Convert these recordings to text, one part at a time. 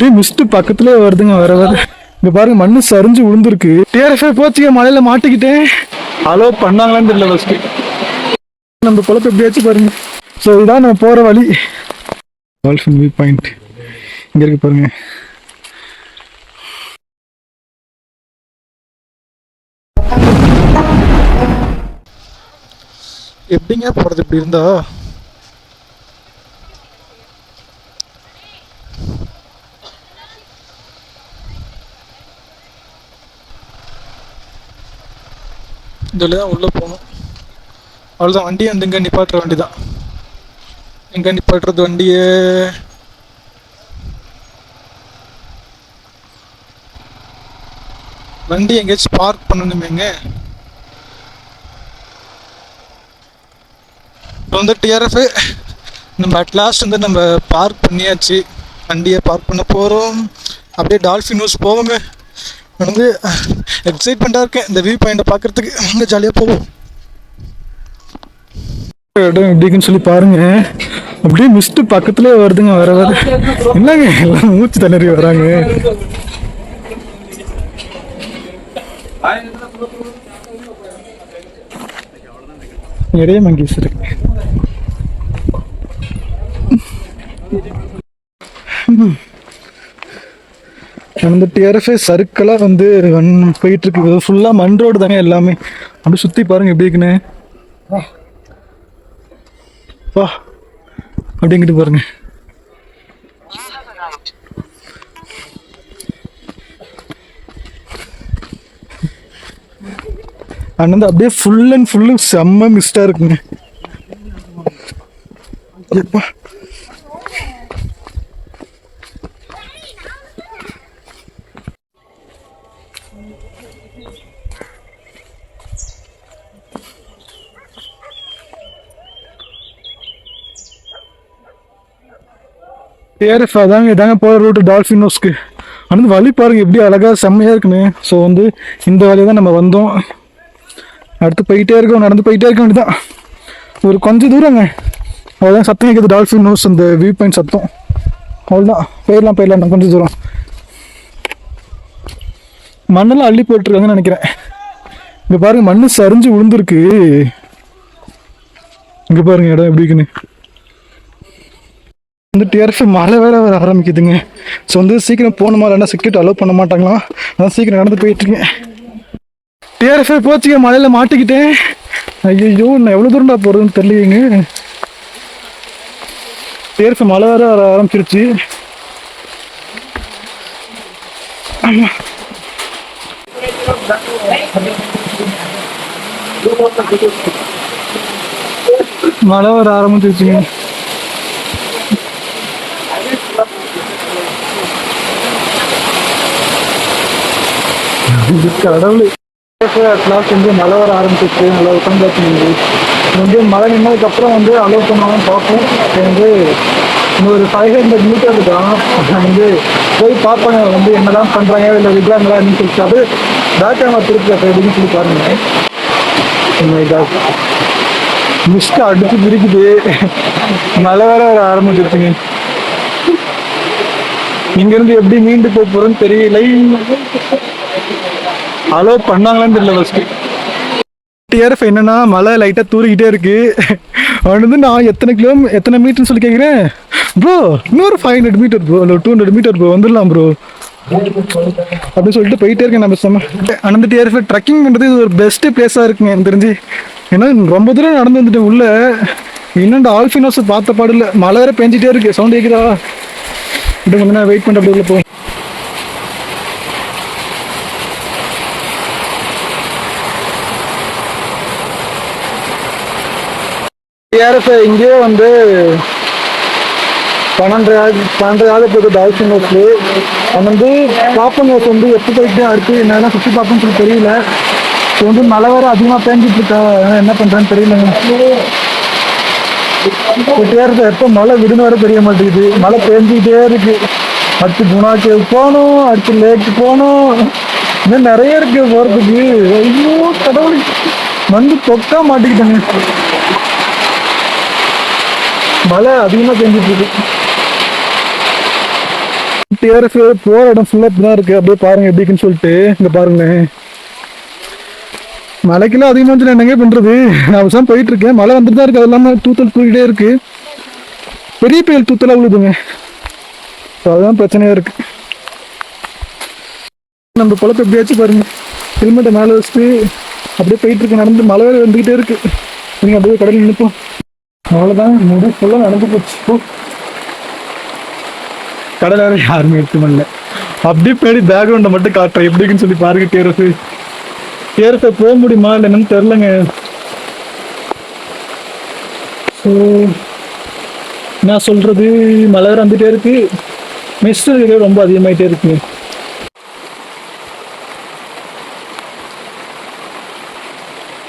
அப்படியே மிஸ்ட் பக்கத்துலயே வருதுங்க வர வர. இங்க பாருங்க மண்ணு சரிஞ்சு விழுந்துருக்கு. டிஆர்எஃப் போச்சுங்க, மலையில மாட்டிக்கிட்டேன். அலோ பண்ணாங்களான்னு தெரியல ஃபர்ஸ்ட். நம்ம குழப்பம் எப்படியாச்சும் பாருங்க. ஸோ இதுதான் நம்ம போற வழி. டால்ஃபின் வியூ பாயிண்ட் இங்க இருக்கு பாருங்க. எப்படிங்க போறது இப்படி இருந்தா? இதுல தான் உள்ள போகணும். அவ்வளோதான், வண்டியை வந்து இங்கே நிப்பாட்டுற வண்டி தான். எங்கே நிப்பாட்டுறது வண்டியை? வண்டி எங்கேயாச்சும் பார்க் பண்ணணுமேங்க. இப்போ வந்து டிஆர்எஃப் நம்ம அட்லாஸ்ட் வந்து நம்ம பார்க் பண்ணியாச்சு. வண்டியை பார்க் பண்ண போகிறோம். அப்படியே டால்ஃபின் ஹவுஸ் போவோங்க. நான் வந்து எக்ஸைட்மெண்ட்டாக இருக்கேன் இந்த வியூ பாயிண்ட்டை பார்க்குறதுக்கு. அங்கே ஜாலியாக போவோம். இடம் எப்படின்னு சொல்லி பாருங்க. அப்படியே மிஸ்ட் பக்கத்துலேயே வருதுங்க வர வர. என்னங்க எல்லாம் மூச்சு திணறி வராங்க. நிறைய மங்கீஸ் இருக்கு. அந்த டிஆர்எஃப் சர்க்கிளாக வந்து போயிட்டு இருக்கு. ஃபுல்லாக மண் ரோடு தாங்க எல்லாமே. அப்படி சுற்றி பாருங்க எப்படி இருக்குன்னு. வா அப்படிங்கிட்டு பாருங்க. அண்ணன் அப்படியே ஃபுல் அண்ட் ஃபுல்லு செம்ம மிஸ்டா இருக்குங்க. எப்பா டிஆர்எஃப் அதாங்க இதாங்க போகிற ரூட்டு டால்ஃபின் ஹவுஸ்க்கு. ஆனால் வழி பாருங்க எப்படி அழகாக செம்மையாக இருக்குன்னு. ஸோ வந்து இந்த வழியை தான் நம்ம வந்தோம். அடுத்து போயிட்டே இருக்கோம், நடந்து போயிட்டே இருக்க வேண்டியதான். ஒரு கொஞ்சம் தூரங்க, அவ்வளோதான். சத்தம் கேட்குது டால்ஃபின் ஹவுஸ் அந்த வியூ பாயிண்ட் சத்தம். அவ்வளோதான், போயிடலாம் கொஞ்சம் தூரம். மண்ணெல்லாம் அள்ளி போட்டுருக்காங்கன்னு நினைக்கிறேன். இங்கே பாருங்க மண்ணு சரிஞ்சு விழுந்துருக்கு. இங்கே பாருங்க இடம் எப்படி இருக்குன்னு. வந்து டிஆர்எஃப் மழை வேற வர ஆரம்பிக்குதுங்க. ஸோ வந்து சீக்கிரம் போகணுமா, இல்லைன்னா செக்யூரிட்டி அலோவ் பண்ண மாட்டாங்களாம். அதான் சீக்கிரம் நடந்து போயிட்டுருக்கேன். டிஆர்எஃப் போச்சுங்க, மலையில் மாட்டிக்கிட்டேன். ஐயோ நான் எவ்வளோ தூரம்டா போகிறதுன்னு தெரியலையேங்க. டிஆர்எஃப் மழை வேற வர ஆரம்பிச்சிருச்சு. ஆமாம், மழை வர ஆரம்பிச்சிருச்சுங்க. கடவுள், அட்லாஸ்ட் வந்து மழை வர ஆரம்பிச்சிருச்சு. நல்லா உட்காந்தாச்சு. வந்து மழை நின்னதுக்கப்புறம் வந்து அலோவ் பண்ணுவாங்கன்னு பார்ப்போம். வந்து இன்னொரு 500 மீட்டர் இருக்கான். வந்து போய் பார்ப்பாங்க வந்து என்னதான் பண்ணுறாங்க, இல்லை விடுறாங்களா அப்படின்னு சொல்லிட்டு. அது பேக் கேமரா திருப்பி அப்படின்னு சொல்லி பாருங்க. மிஸ்ட் அடிச்சு பிரிக்குது. மழை வேற வர ஆரம்பிச்சிருச்சுங்க. இங்கேருந்து எப்படி மீண்டு போக போகிறோன்னு தெரியல. அலோவ் பண்ணாங்களான்னு தெரியல ஃபர்ஸ்ட். டிஆர்எஃப் என்னன்னா மழை லைட்டாக தூரிக்கிட்டே இருக்கு. அவன் வந்து நான் எத்தனை மீட்டர்னு சொல்லி கேட்குறேன். ப்ரோ இன்னொரு 500 மீட்டர் ப்ரோ, இல்லை 200 மீட்டர் ப்ரோ, வந்துடலாம் ப்ரோ அப்படின்னு சொல்லிட்டு போயிட்டே இருக்கேன். நான் பேசாம அந்த டிஆர்எஃப் ட்ரெக்கிங் பண்ணுறது இது ஒரு பெஸ்ட் பிளேஸாக இருக்குங்க எனக்கு தெரிஞ்சு. ஏன்னா ரொம்ப தூரம் நடந்து வந்துட்டு உள்ள இன்னும் டால்ஃபின் ஹவுஸ் பார்த்த பாடு இல்லை. மழை வேற பெஞ்சிட்டே இருக்கு. சவுண்ட் கேட்குதா? இப்படி கொஞ்சம் நான் வெயிட் பண்ணிட்டு அப்படி உள்ள போ. டிஆர்எஃப் இங்கேயே வந்து 12 போகுது டால்ஃபின் ஹவுஸ்ல. அது வந்து பாப்பன் ஹவுஸ் வந்து எப்போ போயிட்டு அடுத்து என்னெல்லாம் சுற்றி பார்ப்போம்னு சொல்லி தெரியல. இப்போ வந்து மழை வேற அதிகமாக பேஞ்சிட்டு இருக்கா, என்ன பண்ணுறான்னு தெரியலங்க. டிஆர்எஃப் எப்போ மழை விடுன்னு வர தெரிய மாட்டேங்குது. மழை பேஞ்சிக்கிட்டே இருக்கு. அடுத்து குணா கேவ் போகணும், அடுத்து லேக்கு போகணும், இன்னும் நிறைய இருக்கு போகிறதுக்கு. ஐயோ கடவுள், வந்து தொக்கா மாட்டிக்கிட்டேங்க. மழை அதிகமாக பெஞ்சிட்டு இருக்கு. டிஆர்எஃப் போற இடம் ஃபுல்லா இப்படிதான் இருக்கு. அப்படியே பாருங்க எப்படி இருக்குன்னு சொல்லிட்டு. இங்க பாருங்களேன், மழைக்கெல்லாம் அதிகமா இருந்துச்சு, என்னங்க பண்றது. நான் விஷயம் போயிட்டு இருக்கேன், மழை வந்துட்டு தான் இருக்கு. அது இல்லாம தூத்தல் தூக்கிட்டே இருக்கு, பெரிய பெரிய தூத்தலா விழுதுங்க. அதுதான் பிரச்சனையா இருக்கு. நம்ம பொழப்பு எப்படியாச்சும் பாருங்க, ஹெல்மெட்டை மேலே வச்சுட்டு அப்படியே போயிட்டு இருக்கு. நடந்து மழை வேலை வந்துகிட்டே இருக்கு. நீங்க அப்படியே கடலில் நினைப்போம். அவ்வளோதான், முடி ஃபுல்லாக நடந்து போச்சு. கடலை வேற யாருமே எடுத்து பண்ணல. அப்படியே போய் பேக்ரவுண்டை மட்டும் காட்டுறேன் எப்படி இருக்குன்னு சொல்லி பாருங்க. கேரஃபை போக முடியுமா இல்லை என்னன்னு தெரிலங்க. ஸோ நான் சொல்றது, மழை வேற வந்துட்டே இருக்கு, மிஸ்ட் ரொம்ப அதிகமாயிட்டே இருக்கு.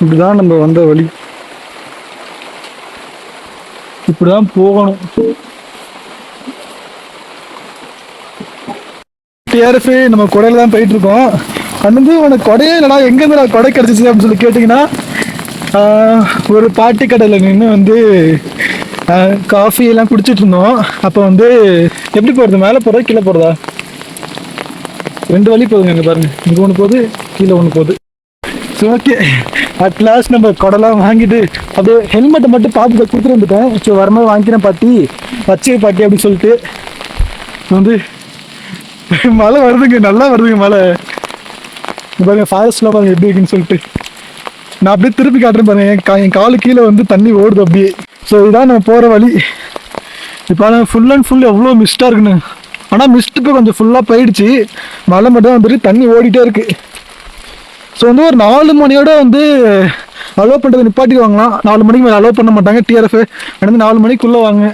இப்படிதான் நம்ம வந்த வழி, இப்படிதான் போகணும். டிஆர்எஃப் நம்ம கொடையில தான் போயிட்டு இருக்கோம். வந்து உனக்கு கொடையே இல்லைடா, எங்கேருந்து நான் கொடை கிடச்சிச்சு அப்படின்னு சொல்லி கேட்டிங்கன்னா, ஒரு பாட்டி கடையில் நின்று வந்து காஃபி எல்லாம் குடிச்சிட்டு இருந்தோம். அப்போ வந்து எப்படி போகிறது, மேலே போகிறதா கீழே போகிறதா, 2 வழி போகுதுங்க. இங்கே பாருங்க, இங்கே ஒன்று போகுது, கீழே ஒன்று போகுது. ஸோ ஓகே, அட் லாஸ்ட் நம்ம கொடைலாம் வாங்கிட்டு அப்படியே ஹெல்மெட்டை மட்டும் பார்த்து கொடுத்துட்டு வந்துட்டேன். ஸோ வரும்போது வாங்கிக்கிறேன் பாட்டி, பச்சை பாட்டி அப்படின்னு சொல்லிட்டு. வந்து மழை வருதுங்க, நல்லா வருதுங்க மழை. பாருங்க ஃபாரஸ்ட்லாம் பாருங்க எப்படி இருக்குன்னு சொல்லிட்டு. நான் அப்படியே திருப்பி காட்டுறேன் பாருங்க, என் காலு கீழே வந்து தண்ணி ஓடுது அப்படியே. ஸோ இதான் நம்ம போகிற வழி. இப்போ ஃபுல் அண்ட் ஃபுல் எவ்வளோ மிஸ்டாக இருக்குன்னு. ஆனால் மிஸ்ட் இப்போ கொஞ்சம் ஃபுல்லாக போயிடுச்சு, மழை மட்டும் வந்துட்டு தண்ணி ஓடிட்டே இருக்கு. ஸோ வந்து ஒரு 4 மணியோட வந்து அலோவ் பண்ணுறது நிப்பாட்டிடுவாங்களாம். 4 மணிக்கு மேலே அலோவ் பண்ண மாட்டாங்க டிஆர்எஃப். வந்து 4 மணிக்குள்ளே வாங்க.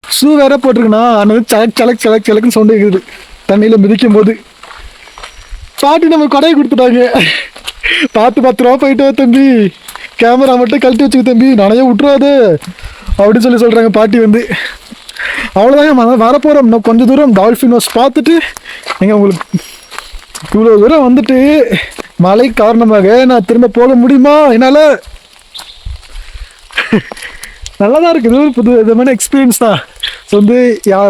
ஷூ வேற போட்டிருக்குண்ணா, அது சலக் சலக் சலக் சலக்குன்னு சவுண்டு இருக்குது தண்ணியில் மிதிக்கும் போது. பாட்டி நம்ம கொடையை கொடுத்துட்டாங்க, பார்த்து 10 ரூபா போயிட்டு தம்பி, கேமரா மட்டும் கழட்டி வச்சுக்க தம்பி, நனைய விட்டுருவாது அப்படின்னு சொல்லி சொல்கிறாங்க பாட்டி வந்து. அவ்வளோதாங்க, வரப்போகிறோம். இன்னும் கொஞ்சம் தூரம் டால்ஃபின் ஹவுஸ் பார்த்துட்டு, எங்கள் உங்களுக்கு இவ்வளோ தூரம் வந்துட்டு மழை காரணமாக நான் திரும்ப போக முடியுமா என்னால்? நல்லா தான் இருக்குது, புது விதமான எக்ஸ்பீரியன்ஸ் தான். ஸோ வந்து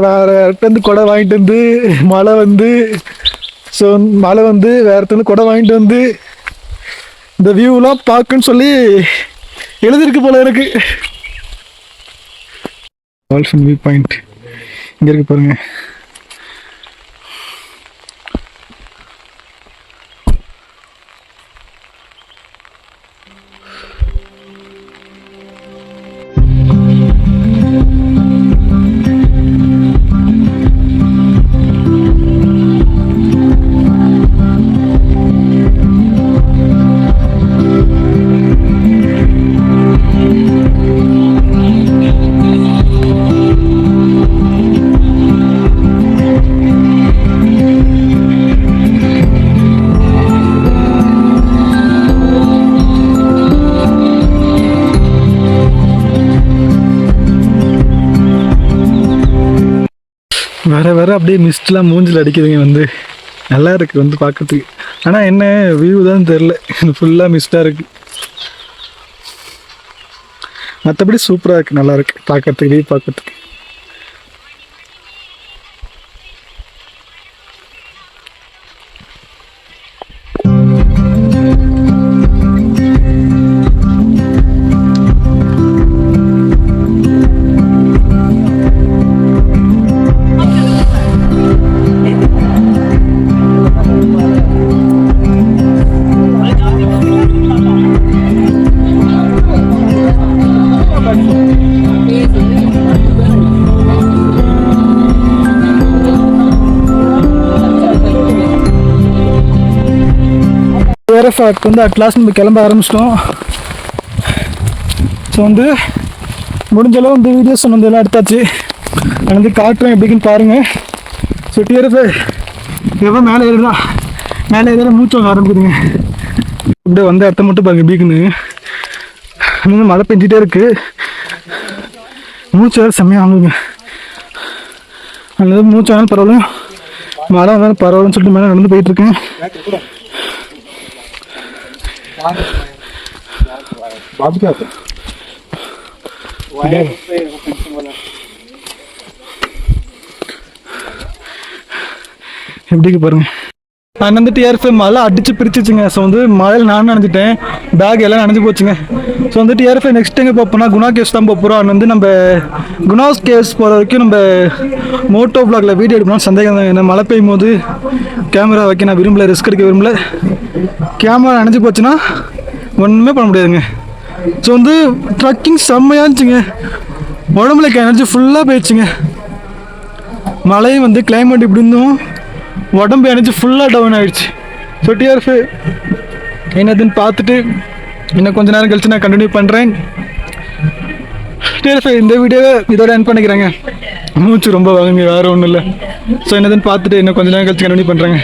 வேறு இடத்துலேருந்து கொடை வாங்கிட்டு வந்து மழை வந்து, ஸோ மழை வந்து வேறு இடத்துலேருந்து கொடை வாங்கிட்டு வந்து இந்த வியூலாம் பார்க்குன்னு சொல்லி எழுதிருக்கு போல எனக்கு. டால்ஃபின் வியூ பாயிண்ட் இங்கே இருக்கு பாருங்க. வர அப்படியே மிஸ்ட்லாம் மூஞ்சில் அடிக்குதுங்க. வந்து நல்லா இருக்குது வந்து பார்க்கறதுக்கு. ஆனால் என்ன வியூ தான் தெரில, ஃபுல்லாக மிஸ்டாக இருக்குது. மற்றபடி சூப்பராக இருக்குது, நல்லா இருக்குது பார்க்கறதுக்கு, வியூ பார்க்கறதுக்கு. ஏரோஃபாக் வந்து அட்லாஸ்ட் நம்ம கிளம்ப ஆரம்பிச்சிட்டோம். ஸோ வந்து முடிஞ்சளவு வந்து வீடியோஸ் வந்து எல்லாம் எடுத்தாச்சு. நான் வந்து காட்டுறேன் எப்படின்னு பாருங்கள். ஸோ டிஆர்எஃப் எவ்வளோ மேலே ஏறிடலாம், மேலே ஏறினா மூச்சு வாங்க ஆரம்பிக்குதுங்க. இப்படியே வந்த இடத்த மட்டும் பாருங்க பீக்குன்னு. இன்னும் மழை பெஞ்சிட்டே இருக்குது, மூச்சு வேறு செம்மையாக வாங்குங்க. அதனால மூச்சு வாங்கினாலும் பரவாயில்ல, மழை வந்தாலும் பரவாயில்லன்னு சொல்லிட்டு மேலே நடந்து போயிட்டுருக்கேன். எப்படிக்கு பாருங்க. நான் வந்து டிஆர்எஃப் மழை அடிச்சு பிரிச்சிச்சுங்க. ஸோ வந்து மழையில் நானும் நனைஞ்சிட்டேன், பேக் எல்லாம் நனைஞ்சு போச்சுங்க. ஸோ வந்து டிஆர்எஃப் நெக்ஸ்ட் எங்கே பார்ப்போம்னா குணா கேவ்ஸ் தான் போகிறோம். அது வந்து நம்ம குணா கேவ்ஸ் போகிற வரைக்கும் நம்ம மோட்டோ வ்ளாகில் வீடியோ எடுக்கணும்னு சந்தேகம் தான். ஏன்னா மழை பெய்யும் போது கேமரா வைக்க நான் விரும்பல, ரிஸ்க் எடுக்க விரும்பல. கேமரா நனைஞ்சு போச்சுன்னா ஒன்றுமே பண்ண முடியாதுங்க. ஸோ வந்து ட்ரக்கிங் செம்மையாக இருந்துச்சுங்க. உடம்புல எனர்ஜி ஃபுல்லாக போயிடுச்சுங்க. மழையும் வந்து கிளைமேட் இப்படி இருந்தும் உடம்பு எனர்ஜி ஃபுல்லாக டவுன் ஆகிடுச்சு. ஸோ டிஆர்எஃப் என்னதுன்னு பார்த்துட்டு இன்னும் கொஞ்சம் நேரம் கழிச்சு நான் கண்டினியூ பண்ணுறேன். டிஆர்எஃப் இந்த வீடியோவை இதோட என் பண்ணிக்கிறேங்க. மூச்சு ரொம்ப வாங்குங்க, வேறு ஒன்றும் இல்லை. ஸோ என்னதுன்னு பார்த்துட்டு இன்னும் கொஞ்சம் நேரம் கழிச்சு கண்டினியூ பண்ணுறேங்க.